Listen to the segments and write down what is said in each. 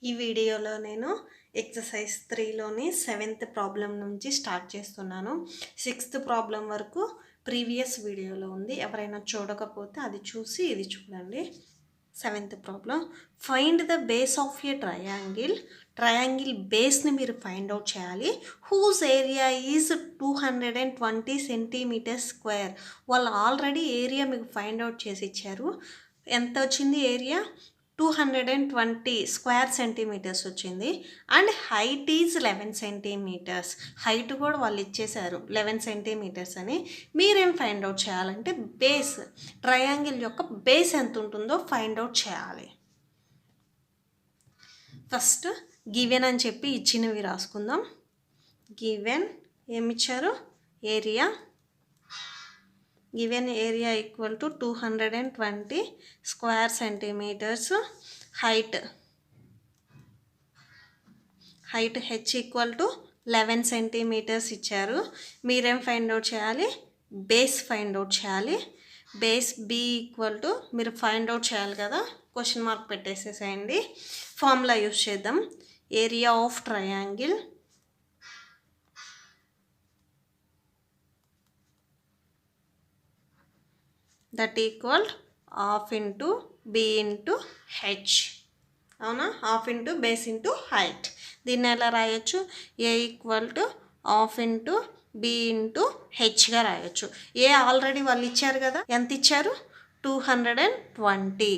ఈ వీడియోలో నేను ఎక్సర్సైజ్ 3లోని 7th ప్రాబ్లం నుంచి స్టార్ట్ చేస్తున్నాను. 6th ప్రాబ్లం వరకు ప్రీవియస్ వీడియోలో ఉంది. ఎవరైనా చూడకపోతే అది చూసి ఇది చూడండి. 7th problem, find the base of a triangle బేస్ని మీరు ఫైండ్ అవుట్ చేయాలి. Whose area is 220 centimetre square. వాళ్ళు ఆల్రెడీ ఏరియా మీకు ఫైండ్ అవుట్ చేసి ఇచ్చారు. ఎంత వచ్చింది ఏరియా? 220 స్క్వేర్ సెంటీమీటర్స్ వచ్చింది. And height is 11 centimetres. Height కూడా వాళ్ళు ఇచ్చేశారు 11 సెంటీమీటర్స్ అని. మీరేం ఫైండ్ అవుట్ చేయాలంటే బేస్, ట్రయాంగిల్ యొక్క బేస్ ఎంత ఉంటుందో ఫైండ్ అవుట్ చేయాలి. ఫస్ట్ గివెన్ అని చెప్పి ఇచ్చినవి రాసుకుందాం. Given ఏమిచ్చారు? Area. Given area equal to 220 square centimetres. Height H equal to 11 centimetres ఇచ్చారు. మీరేం ఫైండ్ అవుట్ చేయాలి? బేస్ ఫైండ్ అవుట్ చేయాలి. బేస్ బి ఈక్వల్ టు, మీరు ఫైండ్ అవుట్ చేయాలి కదా, క్వశ్చన్ మార్క్ పెట్టేసేసేయండి. ఫార్ములా యూస్ చేద్దాం. Area of triangle that equal half into B into H. అవునా? Half into base into height. దీన్ని ఎలా రాయొచ్చు? A equal to half into B into హెచ్గా రాయొచ్చు. ఏ ఆల్రెడీ వాళ్ళు ఇచ్చారు కదా, ఎంత ఇచ్చారు? 220.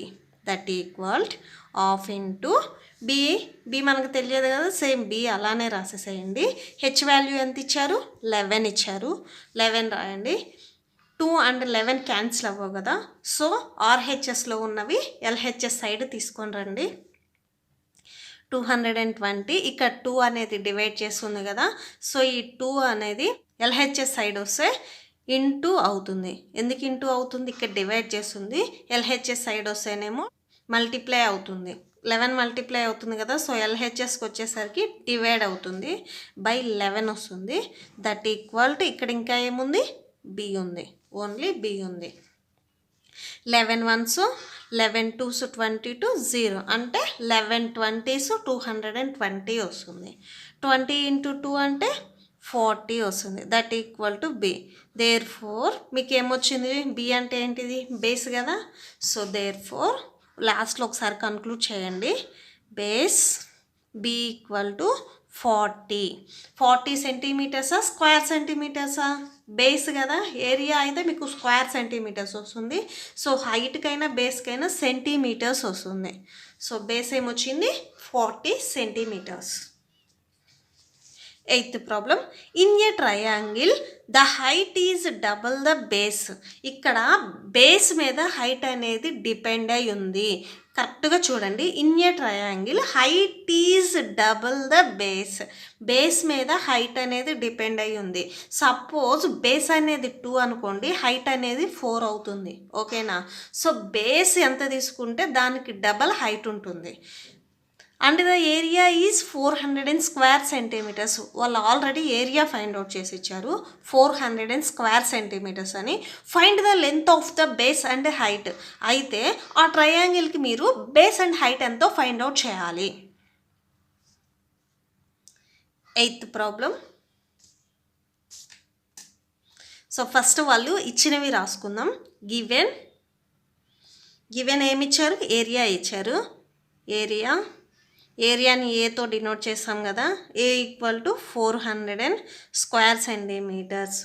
That equal half into B మనకు తెలియదు కదా, సేమ్ బి అలానే రాసేసేయండి. హెచ్ వాల్యూ ఎంత ఇచ్చారు? 11 ఇచ్చారు. 11 రాయండి. 2 and 11 క్యాన్సిల్ అవ్వవు కదా, సో ఆర్హెచ్ఎస్లో ఉన్నవి ఎల్హెచ్ఎస్ సైడ్ తీసుకొని రండి. 220 ఇక్కడ 2 అనేది డివైడ్ చేస్తుంది కదా, సో ఈ 2 అనేది ఎల్హెచ్ఎస్ సైడ్ వస్తే ఇంటూ అవుతుంది. ఎందుకు ఇంటూ అవుతుంది? ఇక్కడ డివైడ్ చేస్తుంది. ఎల్హెచ్ఎస్ సైడ్ వస్తేనేమో మల్టిప్లై అవుతుంది. 11 మల్టిప్లై అవుతుంది కదా, సో ఎల్హెచ్ఎస్కి వచ్చేసరికి డివైడ్ అవుతుంది. బై 11 వస్తుంది. దట్ ఈక్వల్ టు, ఇక్కడ ఇంకా ఏముంది? బి ఉంది. ఓన్లీ బి ఉంది. 11 1s 11 2s 22 0 అంటే 11 20s 220 వస్తుంది. 20 into 2 అంటే 40 వస్తుంది. That equal to B. Therefore మీకు ఏమొచ్చింది? బి అంటే ఏంటిది? బేస్ కదా, సో దేర్ ఫోర్ లాస్ట్లో ఒకసారి కన్క్లూడ్ చేయండి. బేస్ బి ఈక్వల్ టు 40 సెంటీమీటర్సా స్క్వేర్ సెంటీమీటర్సా? బేస్ కదా, ఏరియా అయితే మీకు స్క్వేర్ సెంటీమీటర్స్ వస్తుంది. సో హైట్కైనా బేస్కైనా సెంటీమీటర్స్ వస్తుంది. సో బేస్ ఏమొచ్చింది? 40 centimetres. 8th problem, in a triangle the height is double the base. ఇక్కడ బేస్ మీద హైట్ అనేది డిపెండ్ అయి ఉంది. కరెక్ట్గా చూడండి. In a triangle height is double the base. Base మీద హైట్ అనేది డిపెండ్ అయి ఉంది. సపోజ్ బేస్ అనేది 2 అనుకోండి, హైట్ అనేది 4 అవుతుంది. ఓకేనా? సో బేస్ ఎంత తీసుకుంటే దానికి డబల్ హైట్ ఉంటుంది. And the area is 400 square centimetres. వాళ్ళు ఆల్రెడీ ఏరియా ఫైండ్ అవుట్ చేసి ఇచ్చారు 400 స్క్వేర్ సెంటీమీటర్స్ అని. Find the length of the base and height. అయితే ఆ ట్రయాంగిల్కి మీరు బేస్ అండ్ హైట్ ఎంతో ఫైండ్ అవుట్ చేయాలి. 8th problem. సో ఫస్ట్ వాళ్ళు ఇచ్చినవి రాసుకుందాం. గివెన్ ఏమిచ్చారు? ఏరియా ఇచ్చారు. ఏరియాని ఏతో డినోట్ చేస్తాం కదా, ఏ ఈక్వల్ టు 400 స్క్వేర్ సెంటీమీటర్స్.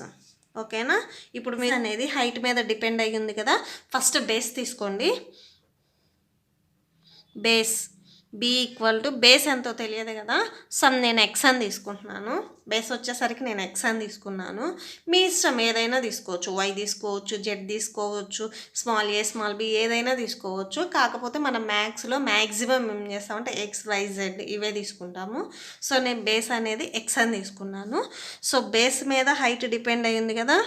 ఓకేనా? ఇప్పుడు మీరు అనేది హైట్ మీద డిపెండ్ అయ్యి ఉంది కదా, ఫస్ట్ బేస్ తీసుకోండి. Base B equal to, base ఎంతో తెలియదు కదా, సమ్ నేను ఎక్స్ అని తీసుకుంటున్నాను. బేస్ వచ్చేసరికి నేను ఎక్స్ అని తీసుకున్నాను. మీ ఇష్టం ఏదైనా తీసుకోవచ్చు. వై తీసుకోవచ్చు, జెడ్ తీసుకోవచ్చు, స్మాల్ ఏ స్మాల్ బి ఏదైనా తీసుకోవచ్చు. కాకపోతే మనం మ్యాథ్స్లో మ్యాక్సిమం ఏం చేస్తామంటే ఎక్స్ వై జెడ్ ఇవే తీసుకుంటాము. సో నేను బేస్ అనేది ఎక్స్ అని తీసుకున్నాను. సో బేస్ మీద హైట్ డిపెండ్ అయ్యింది కదా,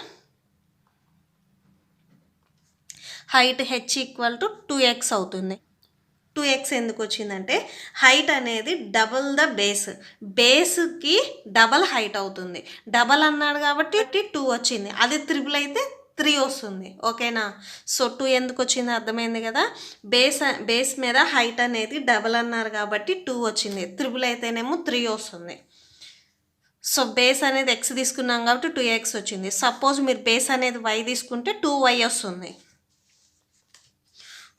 height H equal to 2x అవుతుంది. 2x ఎందుకు వచ్చిందంటే హైట్ అనేది డబుల్ ద బేస్కి డబల్ హైట్ అవుతుంది. డబల్ అన్నాడు కాబట్టి 2 వచ్చింది. అది త్రిబుల్ అయితే 3 వస్తుంది. ఓకేనా? సో 2 ఎందుకు వచ్చిందో అర్థమైంది కదా. బేస్ మీద హైట్ అనేది డబల్ అన్నారు కాబట్టి 2 వచ్చింది. త్రిబుల్ అయితేనేమో 3 వస్తుంది. సో బేస్ అనేది x తీసుకున్నాం కాబట్టి 2x వచ్చింది. సపోజ్ మీరు బేస్ అనేది y తీసుకుంటే 2y వస్తుంది.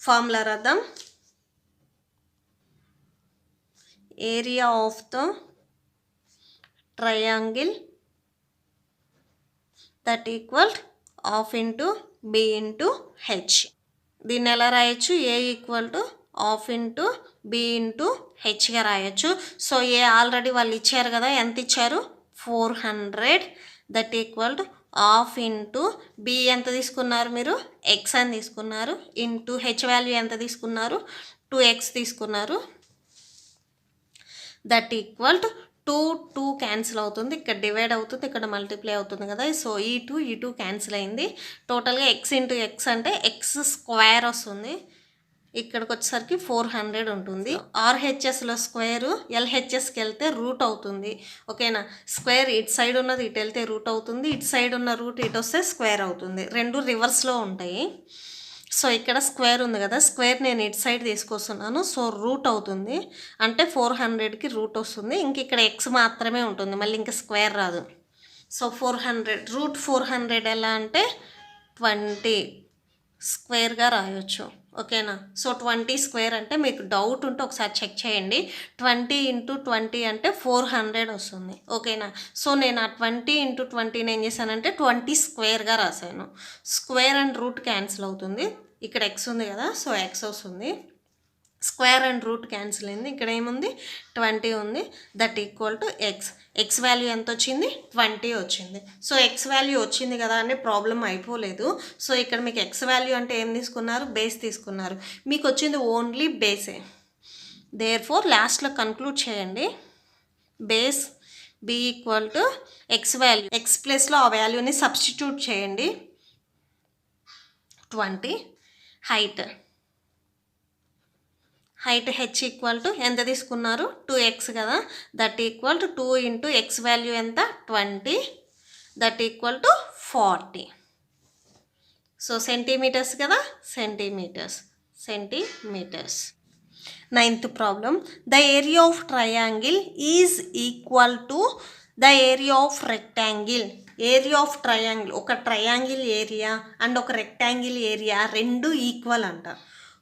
ఫార్ములా రాద్దాం. Area of the triangle that equal half into B into H. దీన్ని ఎలా రాయొచ్చు? A equal to half into B into హెచ్గా రాయొచ్చు. సో ఏ ఆల్రెడీ వాళ్ళు ఇచ్చారు కదా, ఎంత ఇచ్చారు? 400. That equal to half into B ఎంత తీసుకున్నారు మీరు? ఎక్స్ అని తీసుకున్నారు. ఇంటూ హెచ్ వాల్యూ ఎంత తీసుకున్నారు? 2x తీసుకున్నారు. దట్ ఈక్వల్ టు 2 క్యాన్సిల్ అవుతుంది, ఇక్కడ డివైడ్ అవుతుంది, ఇక్కడ మల్టిప్లై అవుతుంది కదా. సో ఈ టూ క్యాన్సిల్ అయింది. టోటల్గా ఎక్స్ ఇంటూ ఎక్స్ అంటే ఎక్స్ స్క్వేర్ వస్తుంది. ఇక్కడికి వచ్చేసరికి 400 ఉంటుంది. ఆర్హెచ్ఎస్లో స్క్వేరు ఎల్హెచ్ఎస్కి వెళ్తే రూట్ అవుతుంది. ఓకేనా? స్క్వేర్ ఇటు సైడ్ ఉన్నది ఇటు వెళ్తే రూట్ అవుతుంది, ఇటు సైడ్ ఉన్న రూట్ ఇటు వస్తే స్క్వేర్ అవుతుంది. రెండు రివర్స్లో ఉంటాయి. సో ఇక్కడ స్క్వేర్ ఉంది కదా, స్క్వేర్ నేను ఇటు సైడ్ తీసుకొస్తున్నాను. సో రూట్ అవుతుంది అంటే 400కి రూట్ వస్తుంది. ఇంక ఇక్కడ ఎక్స్ మాత్రమే ఉంటుంది, మళ్ళీ ఇంకా స్క్వేర్ రాదు. సో 400 రూట్ 400 ఎలా అంటే 20 స్క్వేర్గా రాయొచ్చు. ఓకేనా? సో 20 స్క్వేర్ అంటే మీకు డౌట్ ఉంటే ఒకసారి చెక్ చేయండి. 20 ఇంటూ 20 అంటే 400 వస్తుంది. ఓకేనా? సో నేను ఆ 20 ఇంటూ 20 ఏం చేశానంటే 20 స్క్వేర్గా రాశాను. స్క్వేర్ అండ్ రూట్ క్యాన్సిల్ అవుతుంది. ఇక్కడ ఎక్స్ ఉంది కదా, సో ఎక్స్ వస్తుంది. స్క్వేర్ అండ్ రూట్ క్యాన్సిల్ అయింది. ఇక్కడ ఏముంది? 20 ఉంది. That equal to X. X value ఎంత వచ్చింది? 20 వచ్చింది. సో ఎక్స్ వాల్యూ వచ్చింది కదా అని ప్రాబ్లం అయిపోలేదు. సో ఇక్కడ మీకు ఎక్స్ వాల్యూ అంటే ఏం తీసుకున్నారు? బేస్ తీసుకున్నారు. మీకు వచ్చింది ఓన్లీ బేసే. దేర్ఫోర్ లాస్ట్లో కన్క్లూడ్ చేయండి. Base B equal to X value, X ప్లేస్లో ఆ వాల్యూని సబ్స్టిట్యూట్ చేయండి. 20. హైట్ హెచ్ ఈక్వల్ టు ఎంత తీసుకున్నారు? 2x కదా. That equal to 2 into X value ఎంత? 20. That equal to 40. So centimetres కదా, centimetres. 9th problem. The area of triangle is equal to the area of rectangle. Area of triangle, ఒక triangle area and ఒక rectangle area రెండు equal అంట.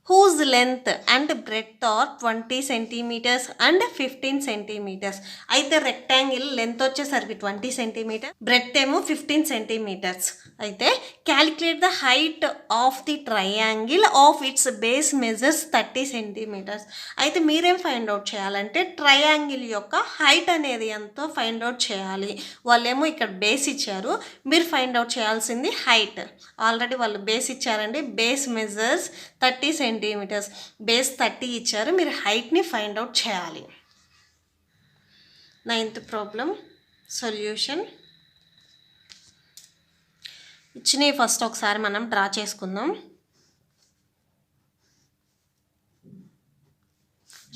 whose length and breadth are 20 centimeters and 15 centimeters. అయితే rectangle length వచ్చేసరికి 20 centimeters, breadth ఏమో 15 centimeters. అయితే calculate the height of the triangle of it's base measures 30 centimeters. అయితే మీరేం ఫైండ్ అవుట్ చేయాలంటే ట్రయాంగిల్ యొక్క హైట్ అనేది ఎంతో ఫైండ్ అవుట్ చేయాలి. వాళ్ళేమో ఇక్కడ బేస్ ఇచ్చారు, మీరు ఫైండ్ అవుట్ చేయాల్సింది హైట్. ఆల్రెడీ వాళ్ళు బేస్ ఇచ్చారండి. బేస్ మెజర్స్ 30 centimeters, బేస్ 30 ఇచ్చారు, మీరు హైట్ని ఫైండ్ అవుట్ చేయాలి. 9th problem solution. ఇచ్చినవి ఫస్ట్ ఒకసారి మనం డ్రా చేసుకుందాం.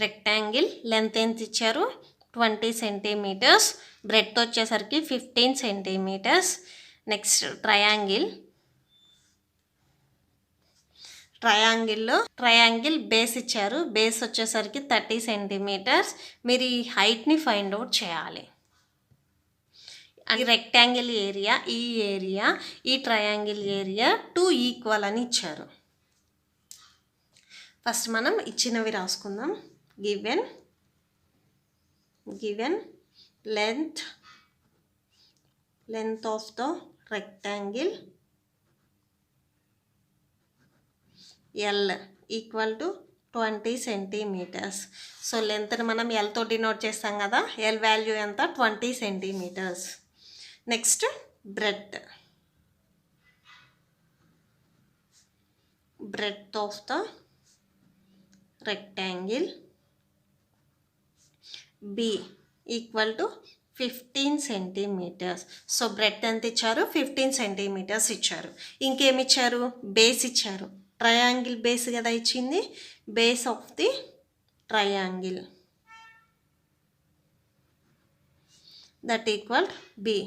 రెక్టాంగిల్ లెంత్ ఎంత ఇచ్చారు? 20 centimeters, బ్రెడ్త్ వచ్చేసరికి 15 centimeters. నెక్స్ట్ ట్రయాంగిల్ బేస్ ఇచ్చారు, బేస్ వచ్చేసరికి 30 centimeters. మీరు ఈ హైట్ని ఫైండ్ అవుట్ చేయాలి. ఈ రెక్టాంగిల్ ఏరియా, ఈ ట్రయాంగిల్ ఏరియా 2 ఈక్వల్ అని ఇచ్చారు. ఫస్ట్ మనం ఇచ్చినవి రాసుకుందాం. Given length of the rectangle L equal to 20 centimeters. So లెంత్ని మనం ఎల్తో డినోట్ చేస్తాం కదా, ఎల్ వాల్యూ ఎంత? 20 centimeters. Next breadth of the rectangle B equal to 15 centimeters. So breadth ఎంత ఇచ్చారు? 15 centimeters ఇచ్చారు. ఇంకేమి ఇచ్చారు? బేస్ ఇచ్చారు. ట్రయాంగిల్ బేస్ కదా ఇచ్చింది, base of the triangle that equal B.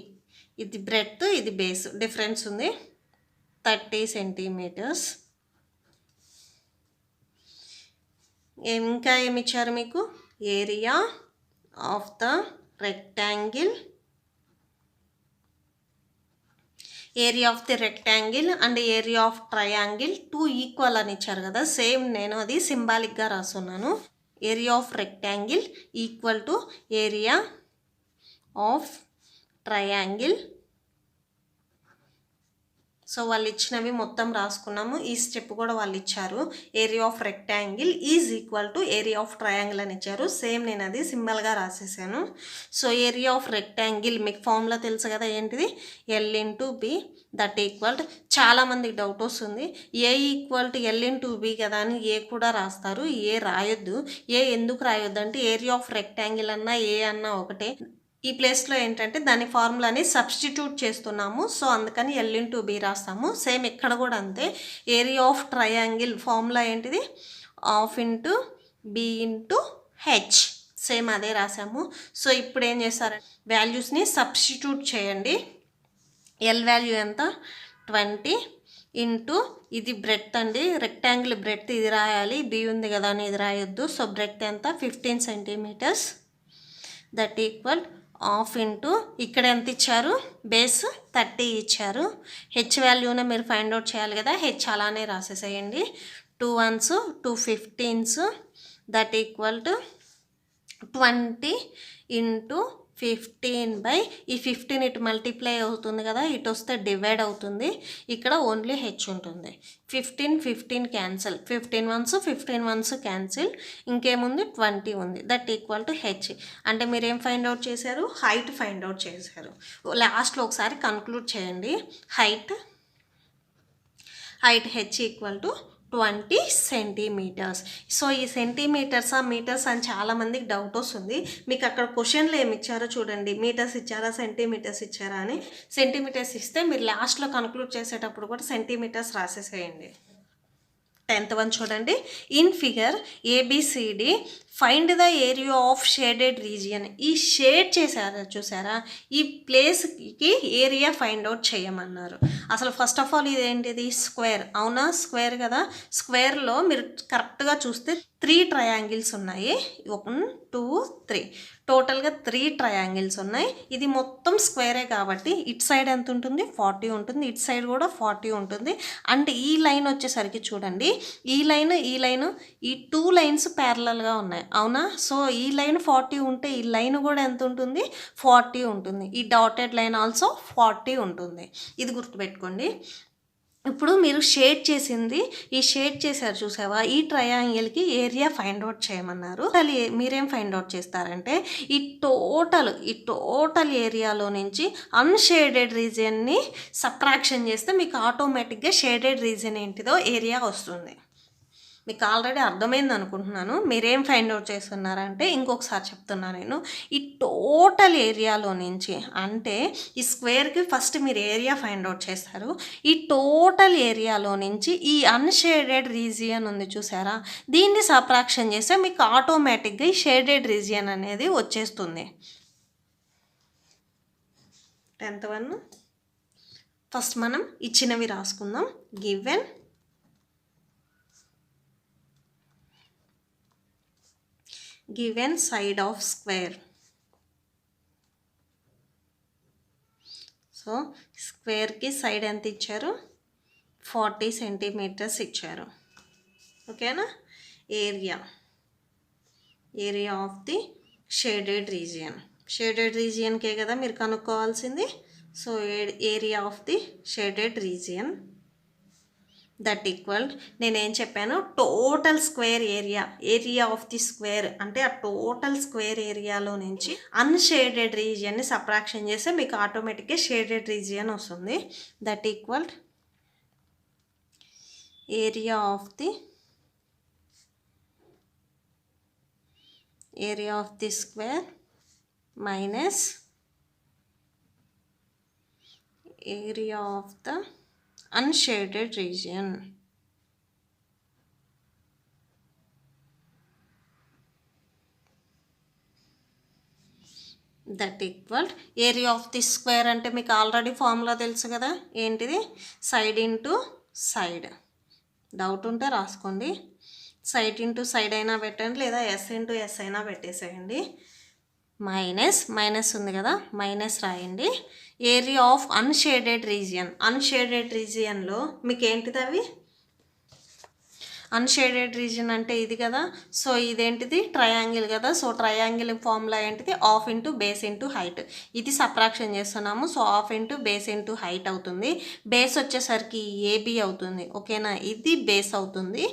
ఇది బ్రెడ్త్, ఇది బేస్, డిఫరెన్స్ ఉంది. 30 సెంటీమీటర్స్. ఇంకా ఏమి ఇచ్చారు మీకు? Area of the rectangle, area of the rectangle and area of triangle 2 equal అని ఇచ్చారు కదా, సేమ్ నేను అది సింబాలిక్గా రాస్తున్నాను. Area of rectangle equal to area of triangle. So వాళ్ళు ఇచ్చినవి మొత్తం రాసుకున్నాము. ఈ స్టెప్ కూడా వాళ్ళు ఇచ్చారు. Area of rectangle is equal to area of triangle అని ఇచ్చారు. సేమ్ నేను అది సింబల్గా రాసేసాను. సో ఏరియా ఆఫ్ రెక్టాంగిల్ మీకు ఫార్ములా తెలుసు కదా, ఏంటిది? L into B that equal to, చాలామందికి డౌట్ వస్తుంది, A equal to L into B కదా అని ఏ కూడా రాస్తారు. ఏ రాయొద్దు. ఏ ఎందుకు రాయొద్దు అంటే ఏరియా ఆఫ్ రెక్టాంగిల్ అన్నా ఏ అన్నా ఒకటే. ఈ ప్లేస్లో ఏంటంటే దాని ఫార్ములాని సబ్స్టిట్యూట్ చేస్తున్నాము. సో అందుకని ఎల్ ఇంటూ బి రాస్తాము. సేమ్ ఇక్కడ కూడా అంతే. ఏరియా ఆఫ్ ట్రయాంగిల్ ఫార్ములా ఏంటిది? Half into B into H. Same అదే రాసాము. సో ఇప్పుడు ఏం చేస్తారంటే వాల్యూస్ని సబ్స్టిట్యూట్ చేయండి. ఎల్ వాల్యూ ఎంత? 20 ఇంటూ ఇది బ్రెడ్త్ అండి, రెక్టాంగిల్ బ్రెడ్త్ ఇది రాయాలి. బి ఉంది కదా అని ఇది రాయొద్దు. సో బ్రెడ్త్ ఎంత? 15 centimetres that equal half into ఇక్కడ ఎంత ఇచ్చారు? బేస్ 30 ఇచ్చారు. హెచ్ వాల్యూనే మీరు ఫైండ్ అవుట్ చేయాలి కదా, హెచ్ అలానే రాసేసేయండి. 2 1s 2 15s that equal to 20 into 15 by ఈ 15 ఇటు మల్టిప్లై అవుతుంది కదా, ఇటు వస్తే డివైడ్ అవుతుంది. ఇక్కడ ఓన్లీ హెచ్ ఉంటుంది. 15 15 క్యాన్సిల్, 15 1s 15 1s క్యాన్సిల్. ఇంకేముంది? 20 ఉంది. That equal to H. అంటే మీరు ఏం ఫైండ్ అవుట్ చేశారు? హైట్ ఫైండ్ అవుట్ చేశారు. లాస్ట్లో ఒకసారి కన్క్లూడ్ చేయండి. Height H equal to 20 centimetres. So ఈ సెంటీమీటర్సా మీటర్స్ అని చాలామందికి డౌట్ వస్తుంది. మీకు అక్కడ క్వశ్చన్లో ఏమి ఇచ్చారో చూడండి, మీటర్స్ ఇచ్చారా సెంటీమీటర్స్ ఇచ్చారా అని. సెంటీమీటర్స్ ఇస్తే మీరు లాస్ట్లో కన్క్లూడ్ చేసేటప్పుడు కూడా సెంటీమీటర్స్ రాసేసేయండి. 10th వన్ చూడండి. In figure ABCD find the area of shaded region. ఈ షేడ్ చేశారా చూసారా, ఈ ప్లేస్కి ఏరియా ఫైండ్ అవుట్ చేయమన్నారు. అసలు ఫస్ట్ ఆఫ్ ఆల్ ఇది ఏంటిది? స్క్వేర్. అవునా? స్క్వేర్ కదా. స్క్వేర్లో మీరు కరెక్ట్గా చూస్తే 3 ట్రయాంగిల్స్ ఉన్నాయి. 1 2 3 టోటల్గా 3 ట్రయాంగిల్స్ ఉన్నాయి. ఇది మొత్తం స్క్వేరే కాబట్టి ఇటు సైడ్ ఎంత ఉంటుంది? 40 ఉంటుంది. ఇటు సైడ్ కూడా 40 ఉంటుంది. అంటే ఈ లైన్ వచ్చేసరికి చూడండి, ఈ లైన్ ఈ 2 లైన్స్ ప్యారలల్గా ఉన్నాయి. అవునా? సో ఈ లైన్ 40 ఉంటే ఈ లైన్ కూడా ఎంత ఉంటుంది? 40 ఉంటుంది. ఈ డాటెడ్ లైన్ ఆల్సో 40 ఉంటుంది. ఇది గుర్తుపెట్టుకోండి. ఇప్పుడు మీరు షేడ్ చేసింది, ఈ షేడ్ చేశారు చూసావా, ఈ ట్రయాంగిల్కి ఏరియా ఫైండ్ అవుట్ చేయమన్నారు. అది మీరేం ఫైండ్ అవుట్ చేస్తారంటే ఈ టోటల్ ఏరియాలో నుంచి అన్షేడెడ్ రీజియన్ని సబ్ట్రాక్షన్ చేస్తే మీకు ఆటోమేటిక్గా షేడెడ్ రీజియన్ ఏంటిదో ఏరియా వస్తుంది. మీకు ఆల్రెడీ అర్థమైంది అనుకుంటున్నాను. మీరేం ఫైండ్ అవుట్ చేస్తున్నారంటే, ఇంకొకసారి చెప్తున్నాను నేను, ఈ టోటల్ ఏరియాలో నుంచి, అంటే ఈ స్క్వేర్కి ఫస్ట్ మీరు ఏరియా ఫైండ్ అవుట్ చేస్తారు. ఈ టోటల్ ఏరియాలో నుంచి ఈ అన్షేడెడ్ రీజియన్ ఉంది చూసారా, దీన్ని సబ్ట్రాక్షన్ చేస్తే మీకు ఆటోమేటిక్గా ఈ షేడెడ్ రీజియన్ అనేది వచ్చేస్తుంది. 10th వన్ ఫస్ట్ మనం ఇచ్చినవి రాసుకుందాం. given side of square. So స్క్వేర్కి సైడ్ ఎంత ఇచ్చారు? 40 సెంటీమీటర్స్ ఇచ్చారు. ఓకేనా? ఏరియా ఆఫ్ ది షేడెడ్ రీజియన్కే కదా మీరు కనుక్కోవాల్సింది. So area of the shaded region that equal, నేనేం చెప్పాను, total square area of the square అంటే ఆ టోటల్ స్క్వేర్ ఏరియాలో నుంచి అన్షేడెడ్ రీజియన్ని సబ్ట్రాక్షన్ చేస్తే మీకు ఆటోమేటిక్గా షేడెడ్ రీజియన్ వస్తుంది. That equal area of the square minus area of the unshaded region. That equal area of the square అంటే మీకు ఆల్రెడీ ఫార్ములా తెలుసు కదా, ఏంటిది? Side into side. డౌట్ ఉంటే రాసుకోండి. సైడ్ ఇంటూ సైడ్ అయినా పెట్టండి, లేదా ఎస్ ఇంటూ ఎస్ అయినా పెట్టేసేయండి. మైనస్ ఉంది కదా, మైనస్ రాయండి. ఏరియా ఆఫ్ అన్షేడెడ్ రీజియన్లో మీకు ఏంటిది అవి? అన్షేడెడ్ రీజన్ అంటే ఇది కదా. సో ఇదేంటిది? ట్రయాంగిల్ కదా. సో ట్రయాంగిల్ ఫార్ములా ఏంటిది? Of into base into height. ఇది సబ్ట్రాక్షన్ చేస్తున్నాము. So of into base into height అవుతుంది. బేస్ వచ్చేసరికి ఏబీ అవుతుంది, ఓకేనా? ఇది బేస్ అవుతుంది.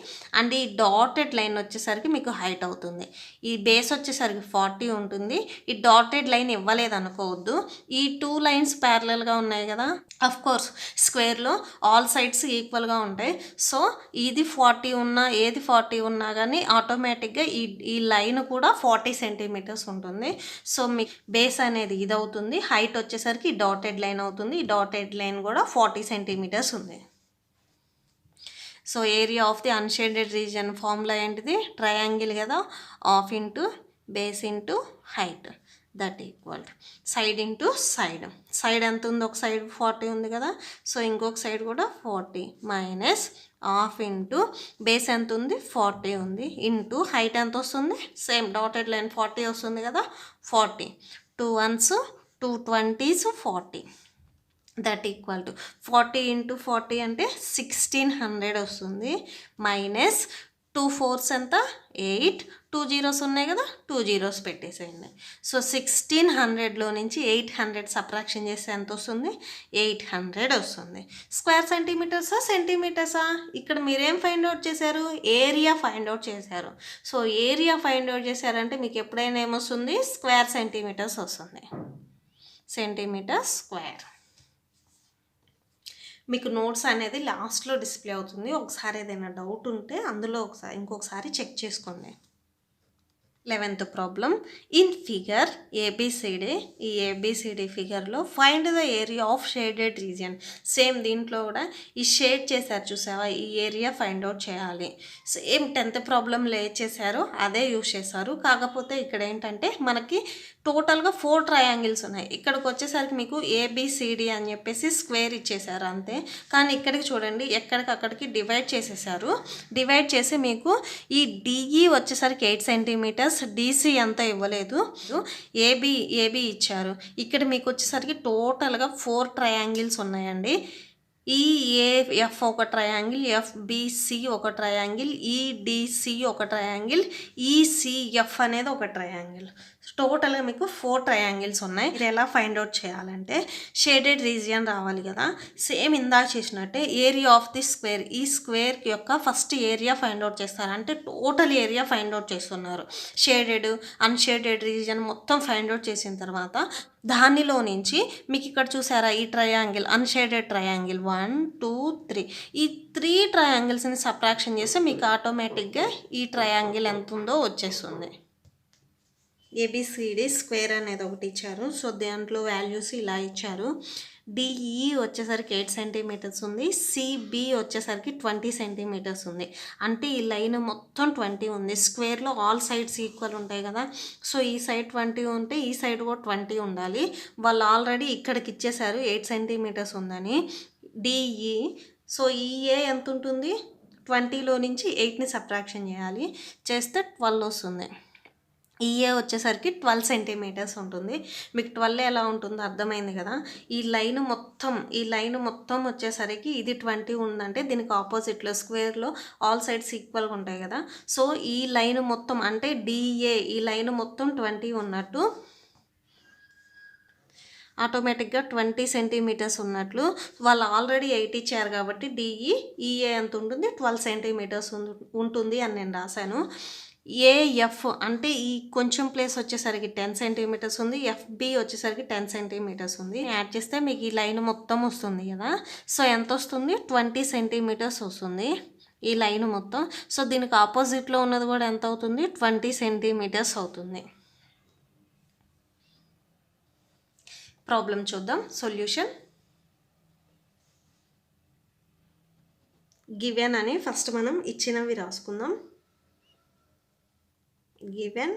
అండ్ ఈ డాటెడ్ లైన్ వచ్చేసరికి మీకు హైట్ అవుతుంది. ఈ బేస్ వచ్చేసరికి 40 ఉంటుంది. ఈ డాటెడ్ లైన్ ఇవ్వలేదు అనుకోవద్దు. ఈ 2 లైన్స్ ప్యారలల్గా ఉన్నాయి కదా. అఫ్ కోర్స్ స్క్వేర్లో ఆల్ సైడ్స్ ఈక్వల్గా ఉంటాయి. సో ఇది 40 ఏది 40 ఉన్నా కానీ ఆటోమేటిక్గా ఈ లైన్ కూడా 40 సెంటీమీటర్స్ ఉంటుంది. సో మీ బేస్ అనేది ఇది అవుతుంది. హైట్ వచ్చేసరికి డాటెడ్ లైన్ అవుతుంది. ఈ డాటెడ్ లైన్ కూడా 40 సెంటీమీటర్స్ ఉంది. So area of the unshaded region formula ఏంటిది? ట్రయాంగిల్ కదా. Of into base into height that equal side into side ఎంత ఉంది? ఒక సైడ్ 40 ఉంది కదా. సో ఇంకొక సైడ్ కూడా 40 మైనస్ హాఫ్ ఇంటూ బేస్ ఎంత ఉంది? 40 ఉంది. ఇంటూ హైట్ ఎంత వస్తుంది? సేమ్ డాటెడ్ లైన్ 40 వస్తుంది కదా. 40 2 1s 2 20s 40 that equal to 40 into 40 అంటే 1600 వస్తుంది. మైనస్ 2 4s ఎంత? 8, 2 zeros ఉన్నాయి కదా, 2 zeros పెట్టేసేయండి. సో 1600లో నుంచి 800 సబ్ట్రాక్షన్ చేస్తే ఎంత వస్తుంది? 800 వస్తుంది. స్క్వేర్ సెంటీమీటర్సా? ఇక్కడ మీరేం ఫైండ్ అవుట్ చేశారు? ఏరియా ఫైండ్ అవుట్ చేశారు. సో ఏరియా ఫైండ్ అవుట్ చేశారంటే మీకు ఎప్పుడైనా ఏమొస్తుంది? స్క్వేర్ సెంటీమీటర్స్ వస్తుంది. Centimetre square. మీకు నోట్స్ అనేది లాస్ట్లో డిస్ప్లే అవుతుంది. ఒకసారి ఏదైనా డౌట్ ఉంటే అందులో ఇంకొకసారి చెక్ చేసుకోండి. 11th problem. In figure ABCD, ఈ ఏబిసిడి ఫిగర్లో find the area of shaded region. Same దీంట్లో కూడా ఈ షేడ్ చేశారు చూసావా, ఈ ఏరియా ఫైండ్ అవుట్ చేయాలి. సేమ్ 10th ప్రాబ్లంలో ఏ చేశారో అదే యూజ్ చేశారు. కాకపోతే ఇక్కడ ఏంటంటే మనకి టోటల్గా 4 ట్రయాంగిల్స్ ఉన్నాయి. ఇక్కడికి వచ్చేసరికి మీకు ఏబిసిడి అని చెప్పేసి స్క్వేర్ ఇచ్చేసారు అంతే. కానీ ఇక్కడికి చూడండి, ఎక్కడికక్కడికి డివైడ్ చేసేసారు. డివైడ్ చేసి మీకు ఈ డిఈ వచ్చేసరికి 8 సెంటీమీటర్స్, డిసి అంతా ఇవ్వలేదు, ఏబి ఇచ్చారు. ఇక్కడ మీకు వచ్చేసరికి టోటల్గా 4 ట్రయాంగిల్స్ ఉన్నాయండి. ఈఏఎఫ్ ఒక ట్రయాంగిల్, ఎఫ్బిసి ఒక ట్రయాంగిల్, ఈడిసి ఒక ట్రయాంగిల్, ఈసిఎఫ్ అనేది ఒక ట్రయాంగిల్. టోటల్గా మీకు 4 ట్రయాంగిల్స్ ఉన్నాయి. ఇది ఎలా ఫైండ్ అవుట్ చేయాలంటే షేడెడ్ రీజియన్ రావాలి కదా. సేమ్ ఇందాక చేసినట్టే ఏరియా ఆఫ్ ది స్క్వేర్, ఈ స్క్వేర్ యొక్క ఫస్ట్ ఏరియా ఫైండ్ అవుట్ చేస్తారు. అంటే టోటల్ ఏరియా ఫైండ్ అవుట్ చేస్తున్నారు. షేడెడ్ అన్షేడెడ్ రీజియన్ మొత్తం ఫైండ్ అవుట్ చేసిన తర్వాత దానిలో నుంచి మీకు ఇక్కడ చూసారా ఈ ట్రయాంగిల్, అన్షేడెడ్ ట్రయాంగిల్ 1 2 3, ఈ 3 ట్రయాంగిల్స్ని సబ్ట్రాక్షన్ చేస్తే మీకు ఆటోమేటిక్గా ఈ ట్రయాంగిల్ ఎంత ఉందో వచ్చేస్తుంది. ఏబిసిడి స్క్వేర్ అనేది ఒకటి ఇచ్చారు. సో దాంట్లో వాల్యూస్ ఇలా ఇచ్చారు. డిఈ వచ్చేసరికి 8 సెంటీమీటర్స్ ఉంది, సిబి వచ్చేసరికి 20 సెంటీమీటర్స్ ఉంది. అంటే ఈ లైన్ మొత్తం 20 ఉంది. స్క్వేర్లో ఆల్ సైడ్స్ ఈక్వల్ ఉంటాయి కదా. సో ఈ సైడ్ 20 ఉంటే ఈ సైడ్ కూడా 20 ఉండాలి. వాళ్ళు ఆల్రెడీ ఇక్కడికి ఇచ్చేసారు 8 సెంటీమీటర్స్ ఉందని. డిఈ, సో ఈఏ ఎంత ఉంటుంది? 20లో నుంచి 8ని సబ్ట్రాక్షన్ చేయాలి, చేస్తే 12 వస్తుంది. ఈఏ వచ్చేసరికి 12 సెంటీమీటర్స్ ఉంటుంది. మీకు 12 ఎలా ఉంటుందో అర్థమైంది కదా. ఈ లైన్ మొత్తం వచ్చేసరికి ఇది 20 ఉందంటే దీనికి ఆపోజిట్లో స్క్వేర్లో ఆల్ సైడ్స్ ఈక్వల్గా ఉంటాయి కదా. సో ఈ లైన్ మొత్తం అంటే డిఏ, ఈ లైన్ మొత్తం 20 ఉన్నట్టు ఆటోమేటిక్గా 20 సెంటీమీటర్స్ ఉన్నట్లు. వాళ్ళు ఆల్రెడీ 8 ఇచ్చారు కాబట్టి ఈఏ ఎంత ఉంటుంది? 12 సెంటీమీటర్స్ ఉంటుంది అని నేను రాశాను. ఏఎఫ్ అంటే ఈ కొంచెం ప్లేస్ వచ్చేసరికి 10 సెంటీమీటర్స్ ఉంది, ఎఫ్బి వచ్చేసరికి 10 సెంటీమీటర్స్ ఉంది. యాడ్ చేస్తే మీకు ఈ లైన్ మొత్తం వస్తుంది కదా. సో ఎంత వస్తుంది? 20 సెంటీమీటర్స్ వస్తుంది ఈ లైన్ మొత్తం. సో దీనికి ఆపోజిట్లో ఉన్నది కూడా ఎంత అవుతుంది? 20 సెంటీమీటర్స్ అవుతుంది. ప్రాబ్లం చూద్దాం. సొల్యూషన్. గివెన్ అని ఫస్ట్ మనం ఇచ్చినవి రాసుకుందాం. Given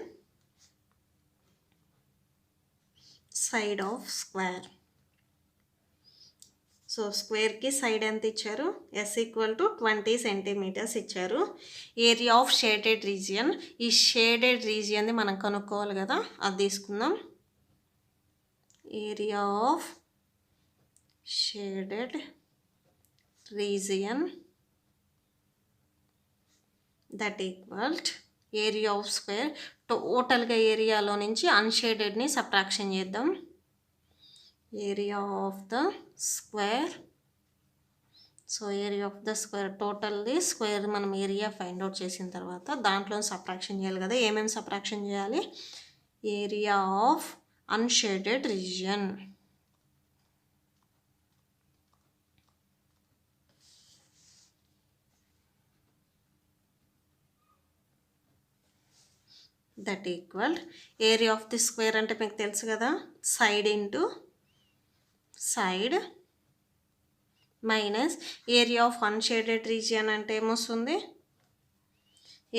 side of square. So స్క్వేర్కి సైడ్ ఎంత ఇచ్చారు? ఎస్ ఈక్వల్ టు 20 సెంటీమీటర్స్ ఇచ్చారు. ఏరియా ఆఫ్ షేడెడ్ రీజియన్, ఈ షేడెడ్ రీజియన్ని మనం కనుక్కోవాలి కదా, అది తీసుకుందాం. Area of shaded region that equalled area of square. టోటల్గా ఏరియాలో నుంచి అన్షేడెడ్ని సబ్ట్రాక్షన్ చేద్దాం. Area of the square. So area of the square, టోటల్ది స్క్వేర్ మనం ఏరియా ఫైండ్ అవుట్ చేసిన తర్వాత దాంట్లో సబ్ట్రాక్షన్ చేయాలి కదా. ఏమేమి సబ్ట్రాక్షన్ చేయాలి? Area of unshaded region. That equal area of the square అంటే మీకు తెలుసు కదా, side into side minus area of unshaded region అంటే ఏమొస్తుంది?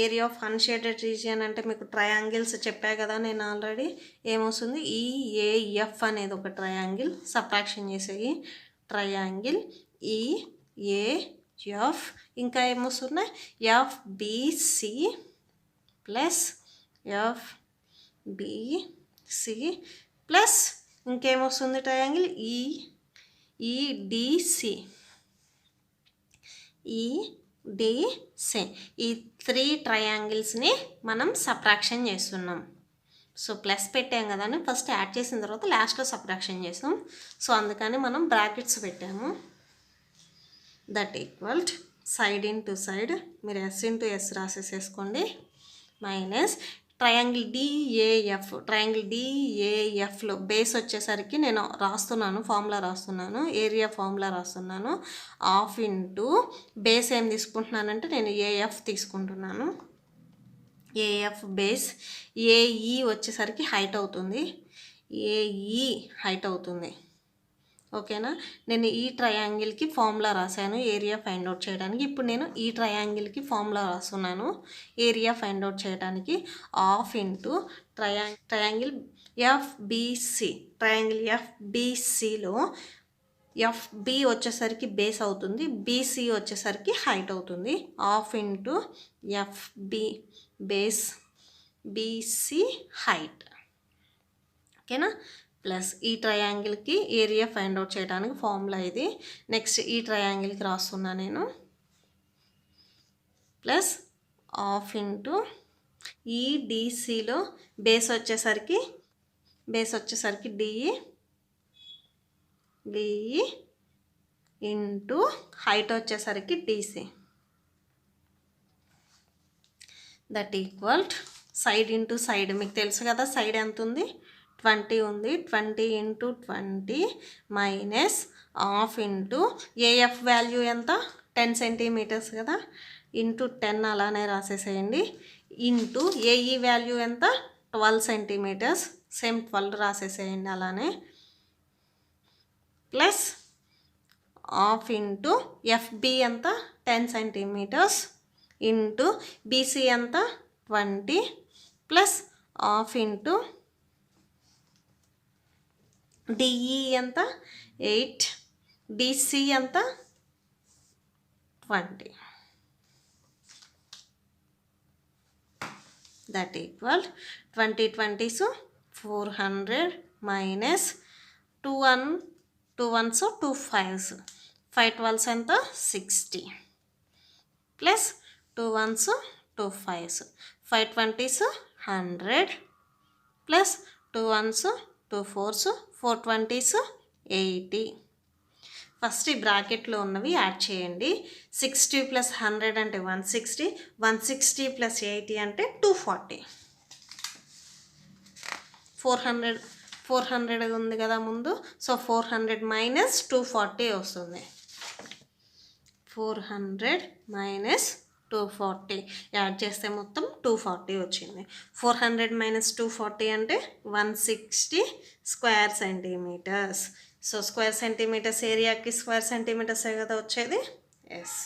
ఏరియా ఆఫ్ అన్షేడెడ్ రీజియన్ అంటే మీకు ట్రయాంగిల్స్ చెప్పా కదా నేను ఆల్రెడీ. ఏమొస్తుంది? ఈఏఎఫ్ అనేది ఒక ట్రయాంగిల్. సబ్ట్రాక్షన్ చేసేవి ట్రయాంగిల్ ఈఏఎఫ్. ఇంకా ఏమొస్తున్నాయి? ఎఫ్బిసి ప్లస్ ఎఫ్బిసి ప్లస్ ఇంకేమొస్తుంది? Triangle EDC. ఈడిసి. ఈ 3 ట్రయాంగిల్స్ని మనం సబ్ట్రాక్షన్ చేస్తున్నాం. సో ప్లస్ పెట్టాం కదా అని ఫస్ట్ యాడ్ చేసిన తర్వాత లాస్ట్లో సబ్ట్రాక్షన్ చేసాం. సో అందుకని మనం బ్రాకెట్స్ పెట్టాము. That equal side into side, మీరు ఎస్ ఇంటూ ఎస్ రాసేసేసుకోండి, మైనస్ ట్రయాంగిల్ డిఏఎఫ్. ట్రయాంగిల్ డిఏఎఫ్లో బేస్ వచ్చేసరికి నేను రాస్తున్నాను, ఫార్ములా రాస్తున్నాను, ఏరియా ఫార్ములా రాస్తున్నాను. హాఫ్ ఇంటూ బేస్ ఏం తీసుకుంటున్నానంటే నేను ఏఎఫ్ తీసుకుంటున్నాను. AF base. ఏఈ వచ్చేసరికి హైట్ అవుతుంది. ఏఈ హైట్ అవుతుంది. ఓకేనా. నేను ఈ ట్రయాంగిల్కి ఫార్ములా రాశాను ఏరియా ఫైండ్ అవుట్ చేయడానికి. ఇప్పుడు నేను ఈ ట్రయాంగిల్కి ఫార్ములా రాస్తున్నాను ఏరియా ఫైండ్ అవుట్ చేయడానికి. Half into triangle FBC. Triangle ఎఫ్బిసిలో FB వచ్చేసరికి బేస్ అవుతుంది, బీసీ వచ్చేసరికి హైట్ అవుతుంది. Half into FB base, BC height. ఓకేనా. ప్లస్ ఈ ట్రయాంగిల్కి ఏరియా ఫైండ్ అవుట్ చేయడానికి ఫార్ములా ఇది. నెక్స్ట్ ఈ ట్రయాంగిల్కి రాస్తున్నా నేను. ప్లస్ హాఫ్ ఇంటూ ఈడిసిలో బేస్ వచ్చేసరికి డిఈ ఇంటూ హైట్ వచ్చేసరికి DC. That equal side into side మీకు తెలుసు కదా, సైడ్ ఎంత ఉంది? 20 ఉంది. 20 into 20 minus half into AF value ఎంత? 10 సెంటీమీటర్స్ కదా, ఇంటూ 10 అలానే రాసేసేయండి. ఇంటూ ఏఈ వాల్యూ ఎంత? 12 సెంటీమీటర్స్, సేమ్ 12 రాసేసేయండి అలానే. ప్లస్ హాఫ్ ఇంటూ ఎఫ్బి ఎంత? 10 సెంటీమీటర్స్ ఇంటూ బీసీ ఎంత? 20 ప్లస్ హాఫ్ ఇంటూ డిఈ ఎంత? 8, డిసి ఎంత? 20. That equal 20 20s 400 minus 2 1s 2 5s 5 12s ఎంత? 60 plus 2 1s 2 5s 5 20s 100 plus 2 1s 2 4s 4 20s 80. First ఈ బ్రాకెట్లో ఉన్నవి యాడ్ చేయండి. 60 ప్లస్ 100 అంటే 160, 160 ప్లస్ 80 అంటే 240. 400 ఉంది కదా ముందు, సో 400 మైనస్ 240 వస్తుంది. 400 మైనస్ 240 యాడ్ చేస్తే మొత్తం 240 వచ్చింది. 400 మైనస్ 240 అంటే 160 square centimetres. So square centimetres ఏరియాకి స్క్వేర్ సెంటీమీటర్సే కదా వచ్చేది. Yes.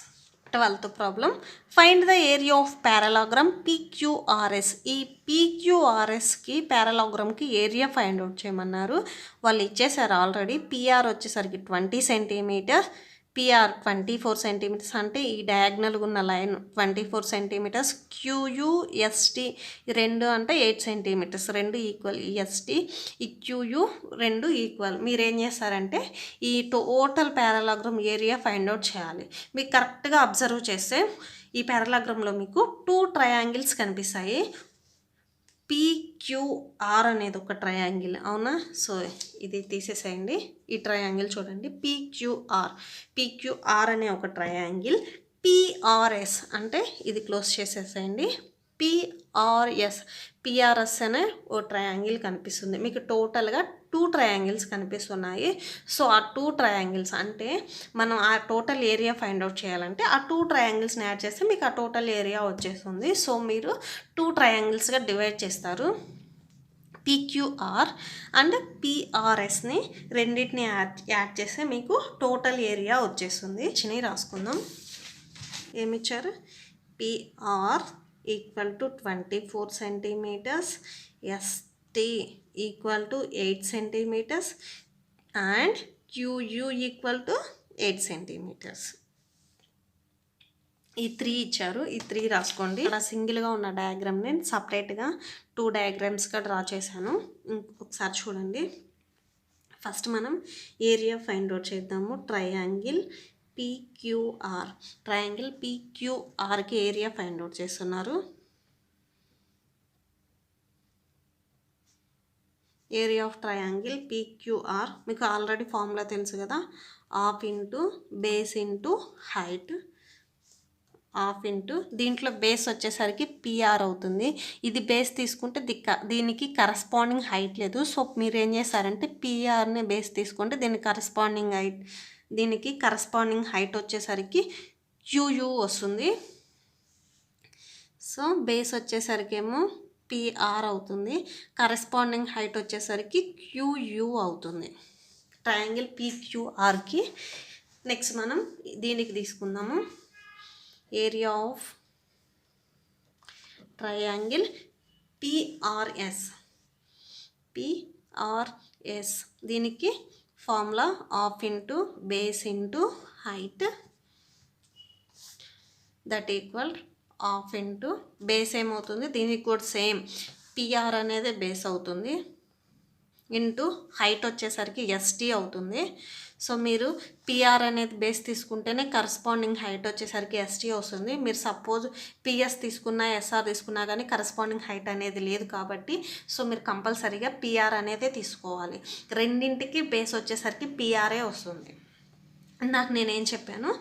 12th problem, find the area of parallelogram PQRS. ఈ PQRSకి పారలాగ్రామ్కి ఏరియా ఫైండ్ అవుట్ చేయమన్నారు. వాళ్ళు ఇచ్చేసారు ఆల్రెడీ. PR వచ్చేసరికి 20 సెంటీమీటర్స్, PR 24 సెంటీమీటర్స్, అంటే ఈ డయాగ్నల్గా ఉన్న లైన్ 24 సెంటీమీటర్స్. QUST రెండు అంటే 8 సెంటీమీటర్స్, రెండు ఈక్వల్. EST ఈ QU రెండు ఈక్వల్. మీరు ఏం చేస్తారంటే ఈ టోటల్ పారలాగ్రామ్ ఏరియా ఫైండ్ అవుట్ చేయాలి. మీకు కరెక్ట్గా అబ్జర్వ్ చేస్తే ఈ పారలాగ్రామ్లో మీకు 2 ట్రయాంగిల్స్ కనిపిస్తాయి. PQR అనేది ఒక ట్రయాంగిల్, అవునా? సో ఇది తీసేసేయండి. ఈ ట్రయాంగిల్ చూడండి, PQR అనే ఒక ట్రయాంగిల్. PRS అంటే ఇది క్లోజ్ చేసేసేయండి. PRS అనే ఓ ట్రయాంగిల్ కనిపిస్తుంది. మీకు టోటల్గా 2 ట్రయాంగిల్స్ కనిపిస్తున్నాయి. సో ఆ 2 ట్రయాంగిల్స్ అంటే మనం ఆ టోటల్ ఏరియా ఫైండ్ అవుట్ చేయాలంటే ఆ 2 ట్రయాంగిల్స్ని యాడ్ చేస్తే మీకు ఆ టోటల్ ఏరియా వచ్చేస్తుంది. సో మీరు 2 ట్రయాంగిల్స్గా డివైడ్ చేస్తారు. PQR అండ్ PRSని రెండింటిని యాడ్ చేస్తే మీకు టోటల్ ఏరియా వచ్చేస్తుంది. చిన్నవి రాసుకుందాం. ఏమిచ్చారు? PR equal to 24 centimetres, ST equal to 8 centimetres and QU equal to 8 centimetres. ఈ 3 ఇచ్చారు. ఈ 3 రాసుకోండి. అలా సింగిల్గా ఉన్న డయాగ్రామ్ నేను సపరేట్గా 2 డయాగ్రామ్స్గా డ్రా చేశాను. ఒకసారి చూడండి. ఫస్ట్ మనం ఏరియా ఫైండ్ అవుట్ చేద్దాము. ట్రయాంగిల్ PQRకి ఏరియా ఫైండ్ అవుట్ చేస్తున్నారు. ఏరియా ఆఫ్ ట్రయాంగిల్ PQR మీకు ఆల్రెడీ ఫార్ములా తెలుసు కదా, half into base into height. Half into దీంట్లో బేస్ వచ్చేసరికి PR అవుతుంది. ఇది బేస్ తీసుకుంటే దీనికి కరస్పాండింగ్ హైట్ లేదు. సో మీరు ఏం చేస్తారంటే PRని బేస్ తీసుకుంటే దీనికి కరస్పాండింగ్ హైట్ వచ్చేసరికి QU వస్తుంది. సో బేస్ వచ్చేసరికి ఏమో PR అవుతుంది, కరస్పాండింగ్ హైట్ వచ్చేసరికి QU అవుతుంది ట్రయాంగిల్ PQRకి. నెక్స్ట్ మనం దీనికి తీసుకుందాము. Area of triangle PRS. దీనికి formula half into base into height that equal half into base ఏమవుతుంది, దీనికి కూడా సేమ్ PR అనేది బేస్ అవుతుంది, ఇంటూ హైట్ వచ్చేసరికి ST అవుతుంది. సో మీరు PR అనేది బేస్ తీసుకుంటేనే కరస్పాండింగ్ హైట్ వచ్చేసరికి ST వస్తుంది. మీరు సపోజ్ PS తీసుకున్నా SR తీసుకున్నా కానీ కరస్పాండింగ్ హైట్ అనేది లేదు కాబట్టి సో మీరు కంపల్సరీగా PR అనేది తీసుకోవాలి. రెండింటికి బేస్ వచ్చేసరికి PRే వస్తుంది. నాకు నేనేం చెప్పాను,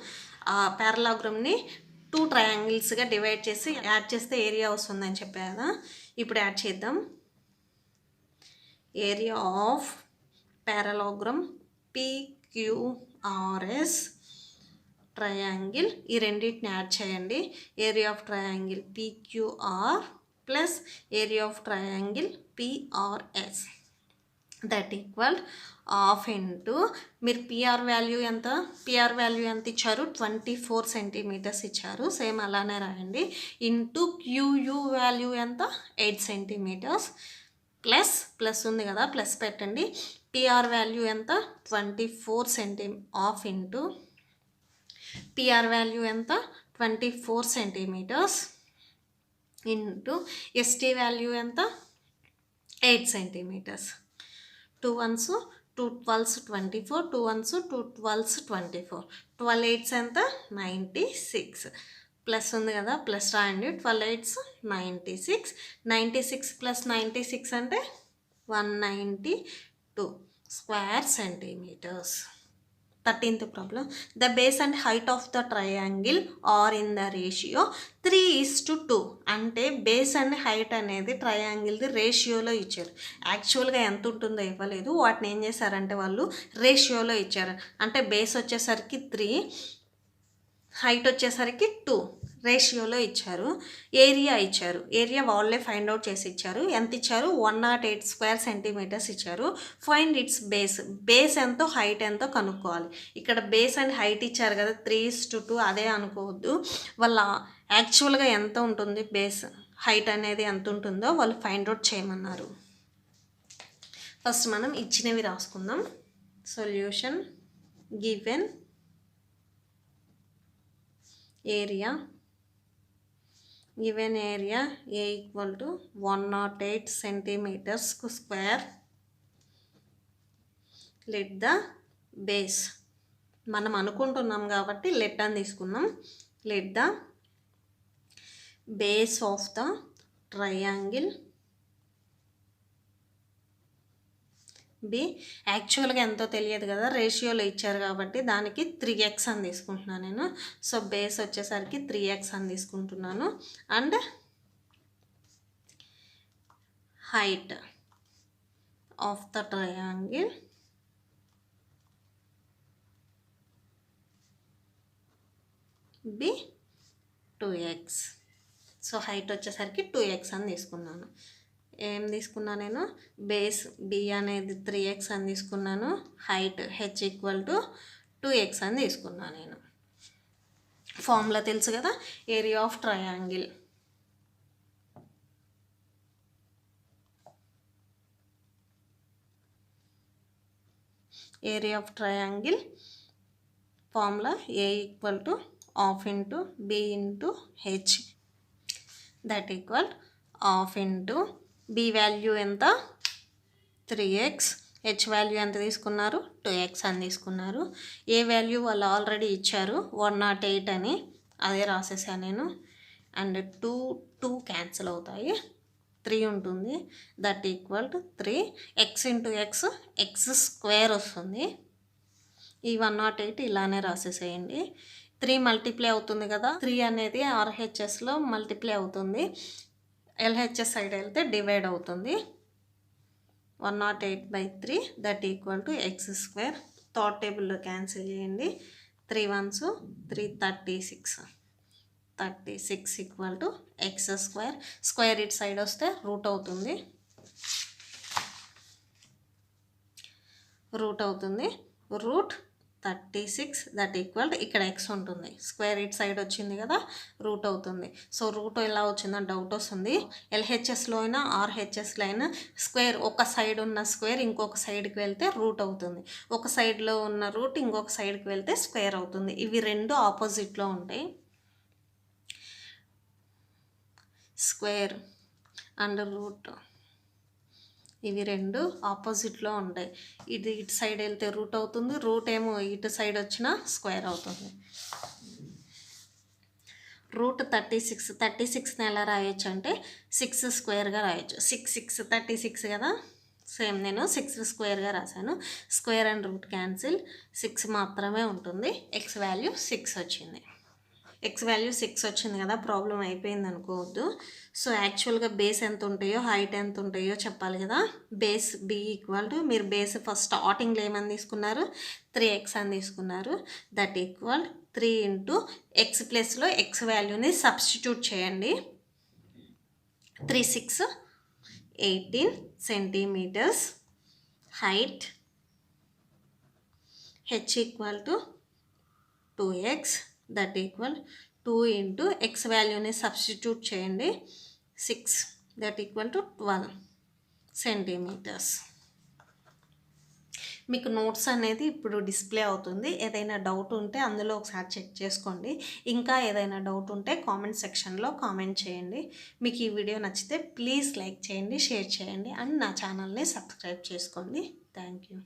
పారలాగ్రామ్ని 2 ట్రయాంగిల్స్గా డివైడ్ చేసి యాడ్ చేస్తే ఏరియా వస్తుందని చెప్పాను కదా. ఇప్పుడు యాడ్ చేద్దాం. Area of parallelogram PQRS triangle, ఈ రెండింటిని యాడ్ చేయండి. Area of triangle PQR plus area of triangle PRS that equal half into మీరు PR వాల్యూ ఎంత ఇచ్చారు, 24 సెంటీమీటర్స్ ఇచ్చారు, సేమ్ అలానే రాయండి. ఇంటూ QU వాల్యూ ఎంత, 8 సెంటీమీటర్స్ ప్లస్ ఉంది కదా, ప్లస్ పెట్టండి. PR వాల్యూ ఎంత, 24 హాఫ్ ఇంటూ PR వాల్యూ ఎంత, 24 సెంటీమీటర్స్ ఇంటూ ST వాల్యూ ఎంత, 8 centimetres. 2 ones 2 12s 24, 2 ones 2 12s 24, 12 8s ఎంత, 96. ప్లస్ ఉంది కదా, ప్లస్ రాయండి. 12 8s 96, 96 ప్లస్ 96 అంటే 192 square centimetres. 13th problem, the base and height of the triangle are in the ratio 3:2. అంటే base and height అనేది ట్రయాంగిల్ది రేషియోలో ఇచ్చారు. యాక్చువల్గా ఎంత ఉంటుందో ఇవ్వలేదు, వాటిని ఏం చేశారంటే వాళ్ళు రేషియోలో ఇచ్చారు. అంటే బేస్ వచ్చేసరికి 3, హైట్ వచ్చేసరికి 2, రేషియోలో ఇచ్చారు. ఏరియా ఇచ్చారు. ఏరియా వాళ్ళే ఫైండ్ అవుట్ చేసి ఇచ్చారు. ఎంత ఇచ్చారు? 108 స్క్వేర్ సెంటీమీటర్స్ ఇచ్చారు. Find its base. బేస్ ఎంతో హైట్ ఎంతో కనుక్కోవాలి. ఇక్కడ బేస్ అండ్ హైట్ ఇచ్చారు కదా, 3:2 అదే అనుకోవద్దు. వాళ్ళ యాక్చువల్గా ఎంత ఉంటుంది బేస్, హైట్ అనేది ఎంత ఉంటుందో వాళ్ళు ఫైండ్ అవుట్ చేయమన్నారు. ఫస్ట్ మనం ఇచ్చినవి రాసుకుందాం. Solution given area A equal to 108 centimeters square. Let the base, మనం అనుకుంటున్నాం కాబట్టి లెట్ అని తీసుకున్నాం. Let the base of the triangle B, యాక్చువల్గా ఎంతో తెలియదు కదా, రేషియోలో ఇచ్చారు కాబట్టి దానికి 3x అని తీసుకుంటున్నాను నేను. సో బేస్ వచ్చేసరికి 3x అని తీసుకుంటున్నాను. And height of the triangle B 2x. So height వచ్చేసరికి 2x అని తీసుకున్నాను. ఏం తీసుకున్నా నేను? బేస్ బి అనేది 3x అని తీసుకున్నాను. Height h equal to 2x అని తీసుకున్నాను నేను. ఫార్ములా తెలుసు కదా, area of triangle. Area of triangle formula A equal to half into B into H, that equal half into B value ఎంత? 3x. H వాల్యూ ఎంత తీసుకున్నారు? 2x అని తీసుకున్నారు. ఏ వాల్యూ వాళ్ళు ఆల్రెడీ ఇచ్చారు 108 అని, అదే రాసేసాను నేను. అండ్ 2 క్యాన్సిల్ అవుతాయి, 3 ఉంటుంది. That equal to 3 x into x square వస్తుంది. ఈ 108 ఇలానే రాసేసేయండి. 3 మల్టిప్లై అవుతుంది కదా, 3 అనేది RHSలో మల్టిప్లై అవుతుంది. LHS సైడ్ వెళ్తే డివైడ్ అవుతుంది. 108/3 that equal to x square. Third టేబుల్లో క్యాన్సిల్ చేయండి. 3 1s 336. 36 equal to x square. Square it side వస్తే రూట్ అవుతుంది. రూట్ 36 దట్ ఈక్వల్ ఇక్కడ x ఉంటుంది. స్క్వేర్ ఇట్ సైడ్ వచ్చింది కదా, రూట్ అవుతుంది. సో రూట్ ఎలా వచ్చిందని డౌట్ వస్తుంది. LHSలో అయినా RHSలో అయినా స్క్వేర్, ఒక సైడ్ ఉన్న స్క్వేర్ ఇంకొక సైడ్కి వెళ్తే రూట్ అవుతుంది. ఒక సైడ్లో ఉన్న రూట్ ఇంకొక సైడ్కి వెళ్తే స్క్వేర్ అవుతుంది. ఇవి రెండు ఆపోజిట్లో ఉంటాయి. స్క్వేర్ అండ్ రూట్ ఇవి రెండు ఆపోజిట్లో ఉంటాయి. ఇది ఇటు సైడ్ వెళ్తే రూట్ అవుతుంది, రూట్ ఏమో ఇటు సైడ్ వచ్చినా స్క్వేర్ అవుతుంది. రూట్ 36ని ఎలా రాయొచ్చు అంటే 6 స్క్వేర్గా రాయొచ్చు. 6 36 కదా, సేమ్ నేను 6 స్క్వేర్గా రాశాను. స్క్వేర్ అండ్ రూట్ క్యాన్సిల్, 6 మాత్రమే ఉంటుంది. x వాల్యూ 6 వచ్చింది. x వాల్యూ 6 వచ్చింది కదా, ప్రాబ్లం అయిపోయింది అనుకోవద్దు. సో యాక్చువల్గా బేస్ ఎంత ఉంటాయో హైట్ ఎంత ఉంటాయో చెప్పాలి కదా. బేస్ B ఈక్వల్ టు, మీరు బేస్ ఫస్ట్ స్టార్టింగ్లో ఏమని తీసుకున్నారు? 3x అని తీసుకున్నారు. దట్ ఈక్వల్ 3 ఇంటూ x ప్లస్లో x వాల్యూని సబ్స్టిట్యూట్ చేయండి. 3 6 18 centimetres. Height h equal to 2x. That equal 2 into x వాల్యూని సబ్స్టిట్యూట్ చేయండి. 6 దట్ ఈక్వల్ టు 12 సెంటీమీటర్స్. మీకు నోట్స్ అనేది ఇప్పుడు డిస్ప్లే అవుతుంది. ఏదైనా డౌట్ ఉంటే అందులో ఒకసారి చెక్ చేసుకోండి. ఇంకా ఏదైనా డౌట్ ఉంటే కామెంట్ సెక్షన్లో కామెంట్ చేయండి. మీకు ఈ వీడియో నచ్చితే ప్లీజ్ లైక్ చేయండి, షేర్ చేయండి అండ్ నా ఛానల్ని సబ్స్క్రైబ్ చేసుకోండి. Thank you.